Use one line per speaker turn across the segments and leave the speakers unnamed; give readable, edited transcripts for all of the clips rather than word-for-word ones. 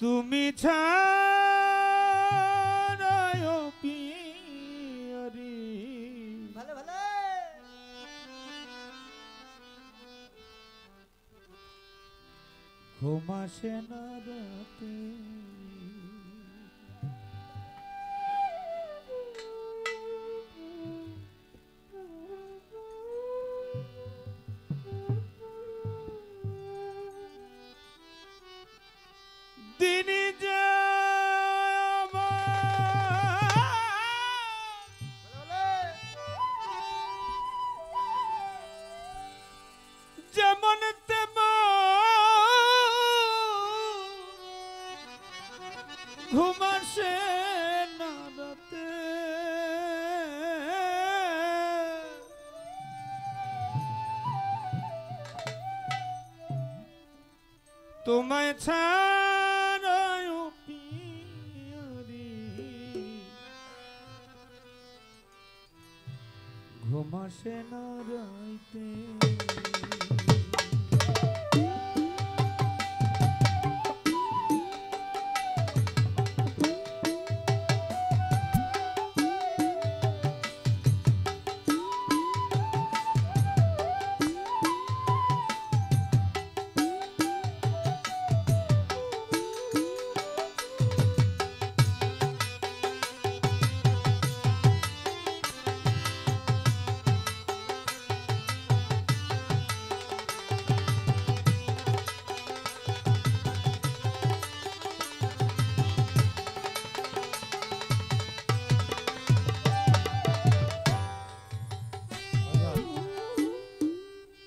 তুমি ছাড়ায় পিয়ারি
ভালো ভালো
ঘুম আসে না রাতে দিনে যেমন ঘুম আসে না রাতে তোমায় ছাড়ায় পিয়ারি ঘুম আসে না রাতে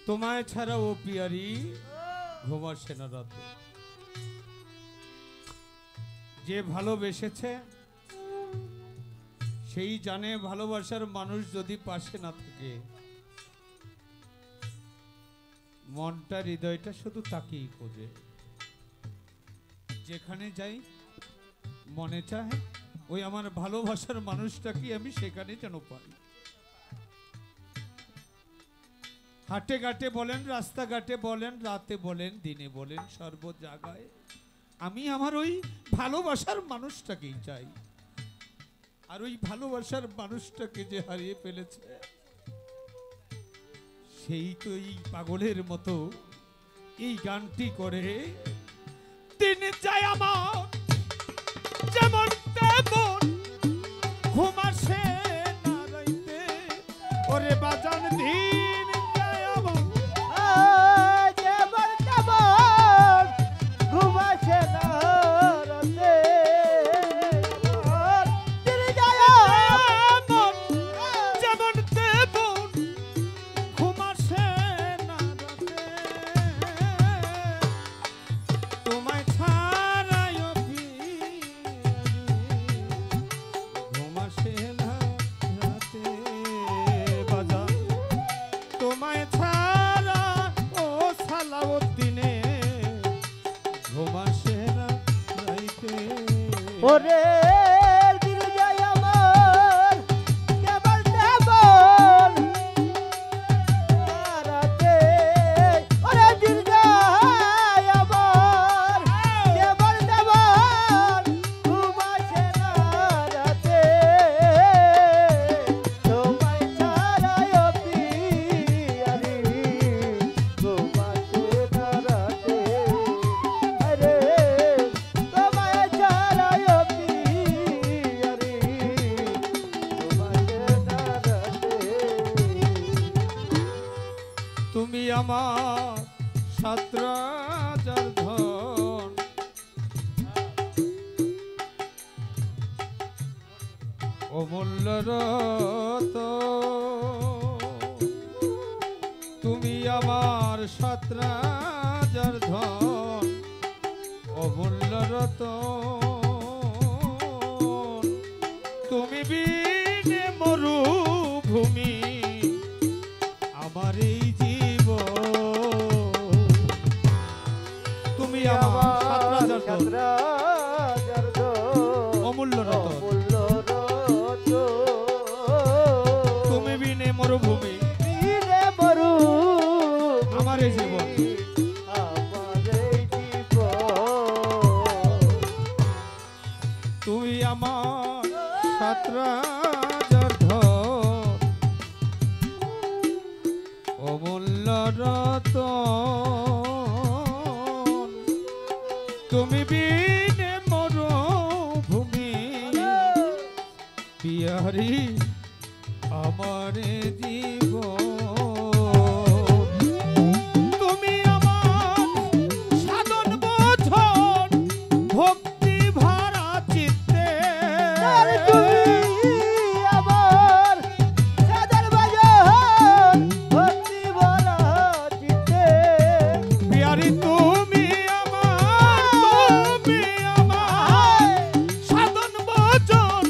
তোমায় ছাড়া ও পিয়ারি ঘুম আসে না রাতে যে ভালোবেসেছে সেই জানে ভালোবাসার মানুষ যদি পাশে না থাকে মনটা হৃদয়টা শুধু তাকেই খোঁজে যেখানে যাই মনে চায় ওই আমার ভালোবাসার মানুষটাকে আমি সেখানে যেন পাই হাটে ঘাটে বলেন রাস্তাঘাটে বলেন রাতে বলেন দিনে বলেন সর্ব জায়গায় আমি আমার ওই ভালোবাসার মানুষটাকেই চাই আর ওই ভালোবাসার মানুষটাকে যে হারিয়ে ফেলেছে সেই তো এই পাগলের মতো এই গানটি করে দিন যায় আমার যেমন তেমন ঘুম আসে না রাইতে ওরে বাজান দিন
ওরে দিল যায় আমার কেবল তেমন রাতে ওরে দিল যায় আমার কেবল তেমন ঘুম আসে না রাতে তোমায় ছাড়ায় পিয়ারি ঘুম আসে না রাতে আরে তোমায় ছাড়ায়
তুমি আমার সাতরাজার ধন অমূল্য রতন তুমি আমার সাতরাজার ধন অমূল্য রতন তুমি বিনে মরুভূমি আমার এই তুমি আমার সাতরাজার অমূল্য রতন তুমি বিনে মরুভূমি আমার এই জীবন আমার সাতরাজার ধন অমূল্য রতন তুমি বিনে মরুভূমি বিহারী আমার জীবন তুমি আমার সাধন বোঝন ভক্তি ভরা চিত্তে
আমার সাদর বাজন ভক্তি ভরা চিত্তে
বিহারী তুমি আমার সাধন বোঝন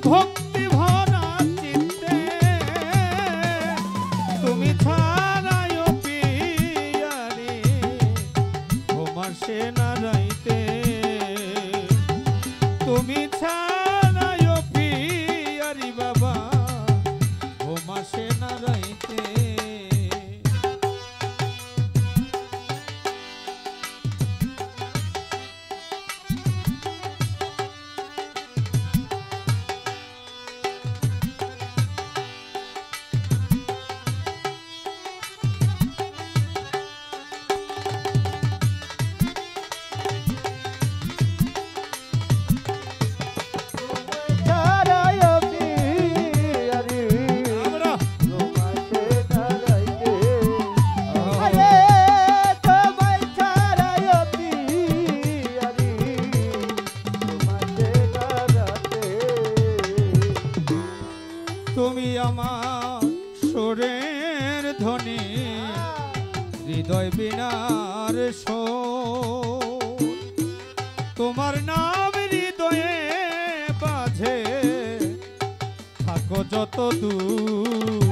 ভক্তি ভরা চিত্তে তুমি ছাড়াই পিয়ারি তোমার সেনা রাইতে তুমি ছাড়াই পিয়ারি বাবা তোমার সেনা রাইতে
ছাড়াই পিয়ারি
আমরা
তোমার সেনা রাইতে আরে তোমায় ছাড়াই পিয়ারি তোমার সেনা রাইতে
তুমি আমার সুরের ধ্বনি হৃদয় বিনার সুর তোমার নাম হৃদয়ে বাজে থাকো যত দূর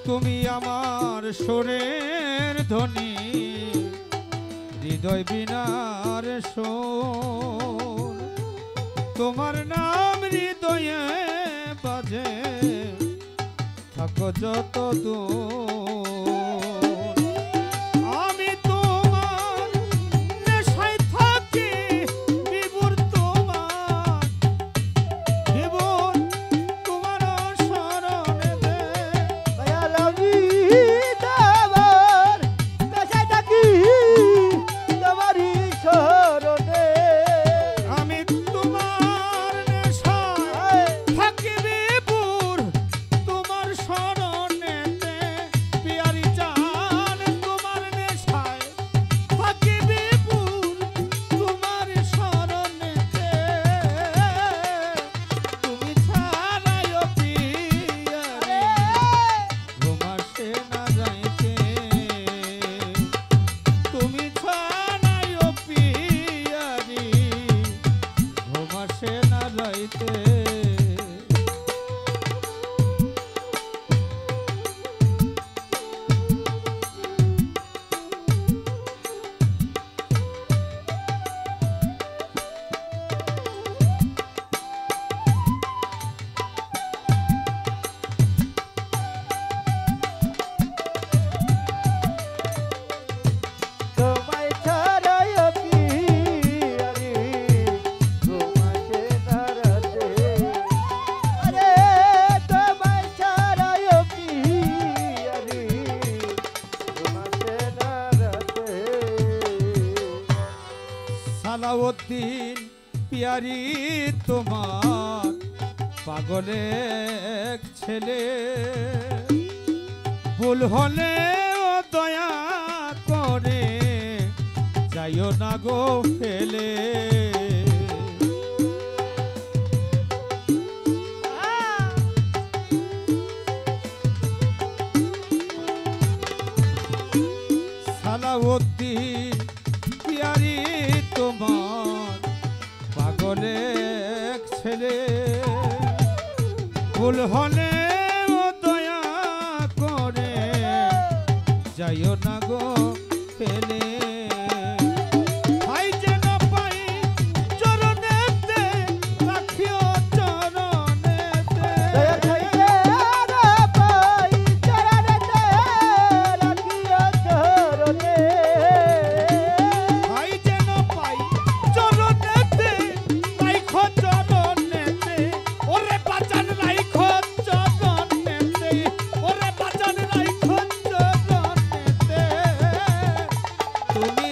তুমি আমার সুরের ধ্বনি হৃদয় বিনার সুর তোমার নাম হৃদয়ে বাজে থাকো যত দূর আমি তোমার নেশায় থাকি বিভোর তোমার শরণে দে
দয়াল আমি তোমার কাছে থাকি তোমারই শরণে
আমি তোমার নেশায় থাকি বিভোর তোমার শরণেতে পিয়ারি জান তোমার নেশায় থাকি বিভোর তোমার শরণেতে তুমি ছাড়াই পিয়ারি তোমার সেনা যাইতে তুমি ছাড়াই পিয়ারি তোমার সেনা যাইতে
তোমায় ছাড়াই পিয়ারি তোমার সেনা রাইতে আরে তোমায় ছাড়াই পিয়ারি তোমার সেনা রাইতে
সালাউদ্দিন পিয়ারি তোমার পাগলে এক ছেলে ভুল হলে ও দয়া করে যাইও না গো ফেলে সালাউদ্দিন পিয়ারি তোমার পাগলে এক ছেলে ভুল হলে ও দয়া করে যাইও না গো ফেলে ভাই যেন পাই চরণেতে রাখিও চরণেতে
দয়া থাইকে আরে পাই চরণেতে রাখিও চরণে
ভাই যেন পাই চরণেতে তুমি